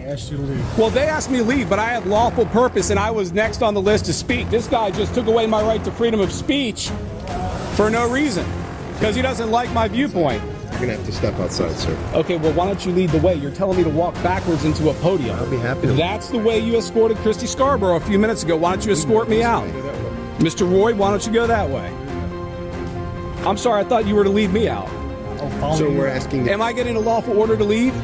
asked you to leave. Well, they asked me to leave, but I had lawful purpose, and I was next on the list to speak. This guy just took away my right to freedom of speech for no reason, because he doesn't like my viewpoint. You're going to have to step outside, sir. Okay, well, why don't you lead the way? You're telling me to walk backwards into a podium. I'll be happy to. That's the way you escorted Christie Scarborough a few minutes ago. Why don't you escort me out? Mr. Roy, why don't you go that way? I'm sorry, I thought you were to lead me out. So we're asking... Am I getting a lawful order to leave?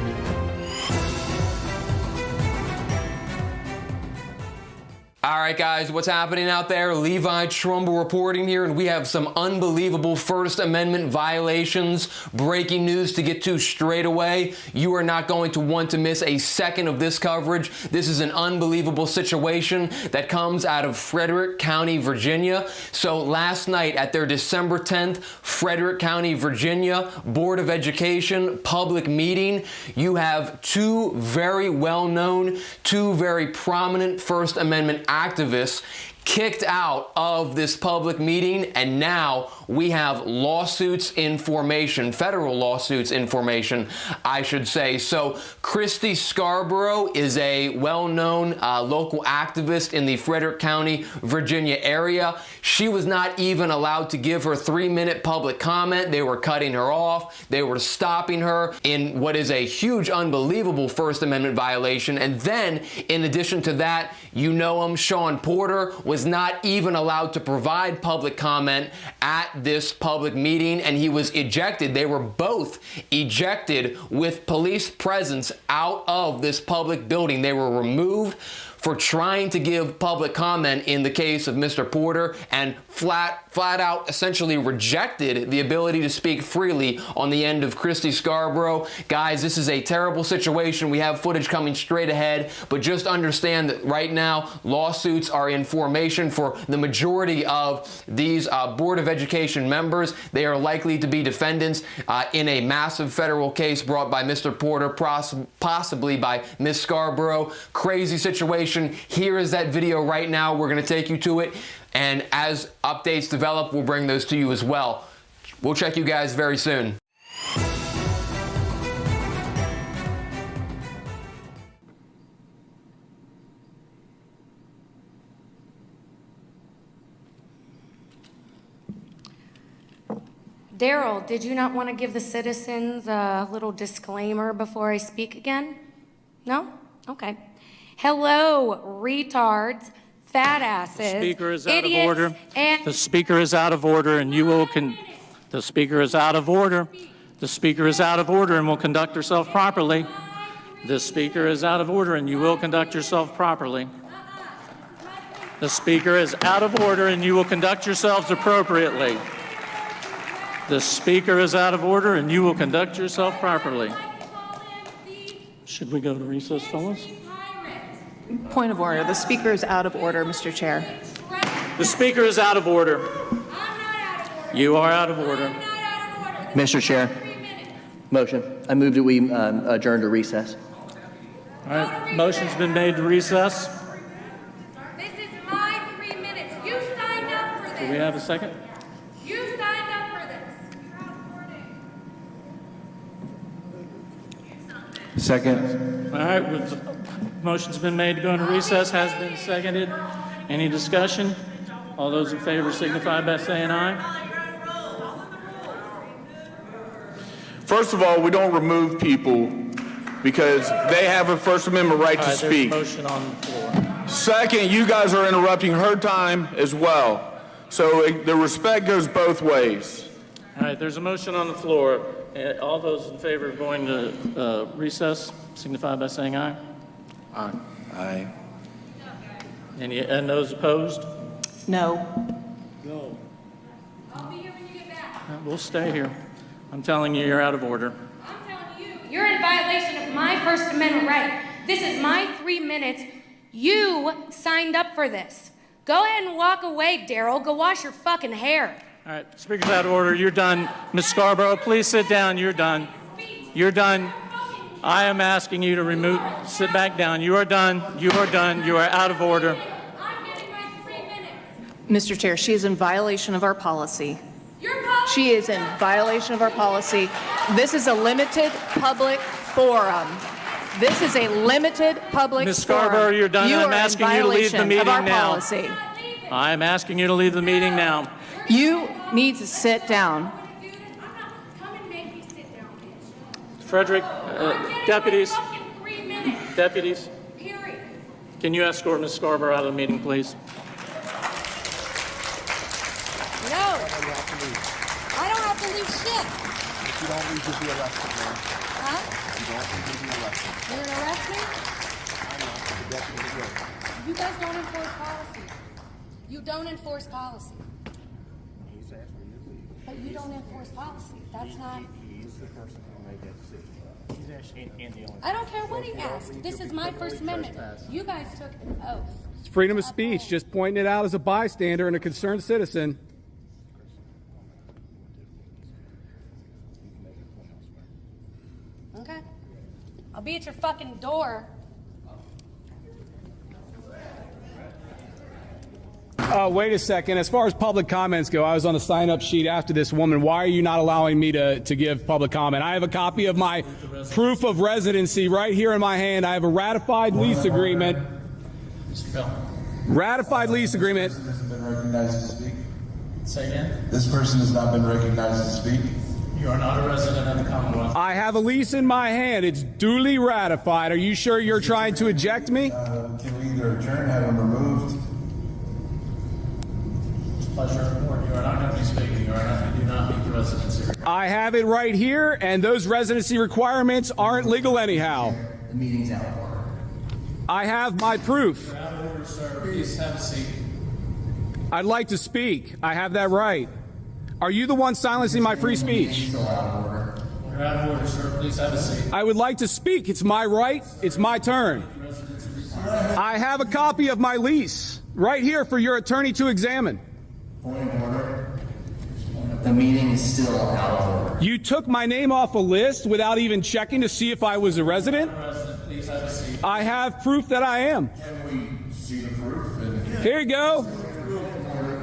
All right, guys, what's happening out there? Levi Trumbull reporting here, and we have some unbelievable First Amendment violations. Breaking news to get to straight away. You are not going to want to miss a second of this coverage. This is an unbelievable situation that comes out of Frederick County, Virginia. So last night at their December 10th Frederick County, Virginia Board of Education public meeting, you have two very well-known, two very prominent First Amendment activists kicked out of this public meeting, and now we have lawsuits in formation, federal lawsuits in formation, I should say. So Christie Scarborough is a well-known local activist in the Frederick County, Virginia area. She was not even allowed to give her 3-minute public comment. They were cutting her off. They were stopping her in what is a huge, unbelievable First Amendment violation. And then, in addition to that, you know him, Shaun Porter, was not even allowed to provide public comment at this public meeting, and he was ejected. They were both ejected with police presence out of this public building. They were removed for trying to give public comment in the case of Mr. Porter, and flat out essentially rejected the ability to speak freely on the end of Christie Scarborough. Guys, this is a terrible situation. We have footage coming straight ahead, but just understand that right now lawsuits are in formation for the majority of these Board of Education members. They are likely to be defendants in a massive federal case brought by Mr. Porter, possibly by Ms. Scarborough. Crazy situation. Here is that video right now. We're going to take you to it, and as updates develop, we'll bring those to you as well. We'll check you guys very soon. Daryl, did you not want to give the citizens a little disclaimer before I speak again? No? Okay. Hello, retards, fat asses, The speaker is out of idiots, order. and The speaker is out of order, and you will the speaker is out of order. The speaker is out of order and will conduct herself properly. The speaker is out of order, and you will conduct yourself properly. The speaker is out of order, and you will conduct yourselves appropriately. The speaker is out of order, and you will conduct yourself properly. Should we go to recess, fellas? Point of order. The speaker is out of order, Mr. Chair. The speaker is out of order. You are out of order. Mr. Chair, motion. I move that we adjourn to recess. All right, motion's been made to recess. this is my 3 minutes. You signed up for this. Do we have a second? You signed up for this. Second. All right, motion's been made to go into recess, has been seconded. Any discussion? All those in favor signify by saying aye. First of all, we don't remove people because they have a First Amendment right to speak. There's a motion on the floor. Second, you guys are interrupting her time as well. So the respect goes both ways. All right, there's a motion on the floor. All those in favor of going to recess signify by saying aye. Aye. Aye. And those opposed? No. No. I'll be here when you get back. We'll stay here. I'm telling you, you're out of order. I'm telling you, you're in violation of my First Amendment right. This is my 3 minutes. You signed up for this. Go ahead and walk away, Daryl. Go wash your fucking hair. All right, speaker's out of order. You're done. Ms. Scarborough, please sit down. You're done. You're done. I am asking you to sit back down. You are done. You are done. You are out of order. I'm getting my 3 minutes. Mr. Chair, she is in violation of our policy. Your policy. She is in violation of our policy. This is a limited public forum. This is a limited public Ms. forum. Scarborough, you're done. You I'm are asking in you to leave the violation meeting of our now. policy. I'm asking you to leave the meeting now. You need to sit down. Dude, I'm not come and make me sit down, bitch. Frederick, deputies, Fucking 3 minutes. deputies, Period. can you escort Ms. Scarborough out of the meeting, please? No. I don't have to leave shit. If you don't leave, you'll be arrested, man. Huh? If you don't leave, you'll be arrested. You're gonna arrest me? I'm not. The deputy will. You guys don't enforce policy. You don't enforce policy. He's asked for you to leave. But you don't enforce policy. That's not. He's the person who made that decision. He's actually and the only. I don't care what he asked. This is my First Amendment. You guys took an oath. It's freedom of speech, just pointing it out as a bystander and a concerned citizen. Okay? I'll be at your fucking door. Wait a second. As far as public comments go, I was on the sign-up sheet after this woman. Why are you not allowing me to give public comment? I have a copy of my proof of residency right here in my hand. I have a ratified lease agreement. Mr. Bell. Ratified lease agreement. This person hasn't been recognized to speak. Say again? This person has not been recognized to speak. You are not a resident of the Commonwealth. I have a lease in my hand. It's duly ratified. Are you sure you're trying to eject me? Can we either adjourn, have him removed? Pleasure of court. You are not going to be speaking. You do not meet the residency requirement. I have it right here, and those residency requirements aren't legal anyhow. The meeting's out of order. I have my proof. You're out of order, sir. Please have a seat. I'd like to speak. I have that right. Are you the one silencing my free speech? Still out of order. You're out of order, sir. Please have a seat. I would like to speak. It's my right. It's my turn. I have a copy of my lease right here for your attorney to examine. Point of order. The meeting is still out of order. You took my name off a list without even checking to see if I was a resident. Please have a seat. I have proof that I am. Can we see the proof? Here you go.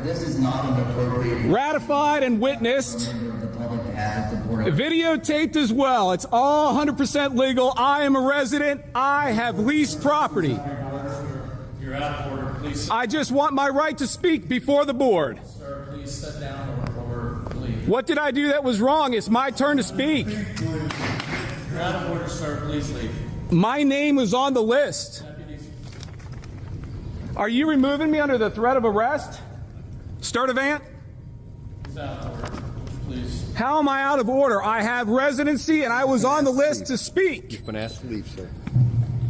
This is not an appropriate Ratified and witnessed. of the public to have at the board. Videotaped as well. It's all 100% legal. I am a resident. I have leased property. You're out of order. Please, I just want my right to speak before the board. sir, please sit down or leave. What did I do that was wrong? It's my turn to speak. You're out of order, sir. Please leave. My name was on the list. Are you removing me under the threat of arrest? Sturtevant? He's out of order. Please. How am I out of order? I have residency and I was on the list to speak. You've been asked to leave, sir.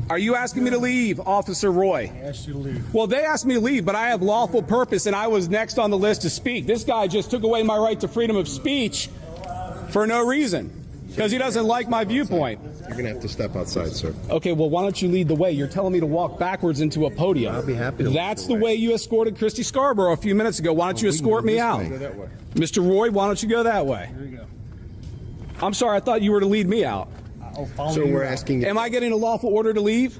Are you asking me to leave, Officer Roy? I asked you to leave. Well, they asked me to leave, but I have lawful purpose and I was next on the list to speak. This guy just took away my right to freedom of speech for no reason because he doesn't like my viewpoint. You're going to have to step outside, sir. Okay, well, why don't you lead the way? You're telling me to walk backwards into a podium. I'll be happy to lead That's the the way. way you escorted Christie Scarborough a few minutes ago. Why don't you escort me out? Go that way. Mr. Roy, why don't you go that way? Here you go. I'm sorry, I thought you were to lead me out. I'll follow So you we're out. asking. Am I getting a lawful order to leave?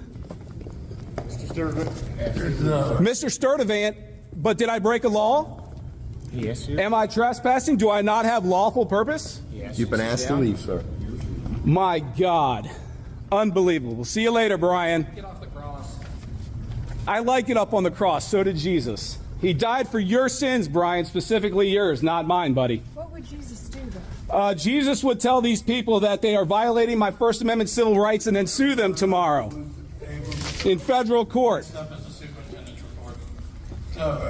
Mr. Sturtevant, but did I break a law? Yes, sir. Am I trespassing? Do I not have lawful purpose? Yes. You've been asked to leave, sir. My God. Unbelievable. See you later, Brian. Get off the cross. I like it up on the cross. So did Jesus. He died for your sins, Brian, specifically yours, not mine, buddy. What would Jesus do, though? Jesus would tell these people that they are violating my First Amendment civil rights and then sue them tomorrow in federal court.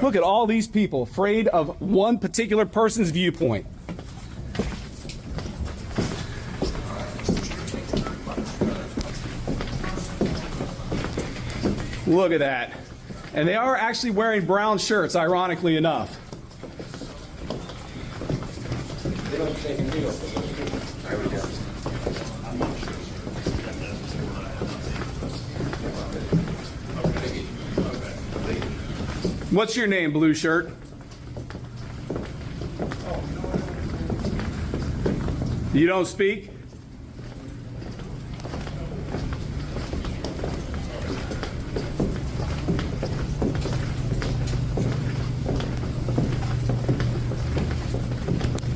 Look at all these people afraid of one particular person's viewpoint. Look at that. And they are actually wearing brown shirts, ironically enough. What's your name, blue shirt? You don't speak?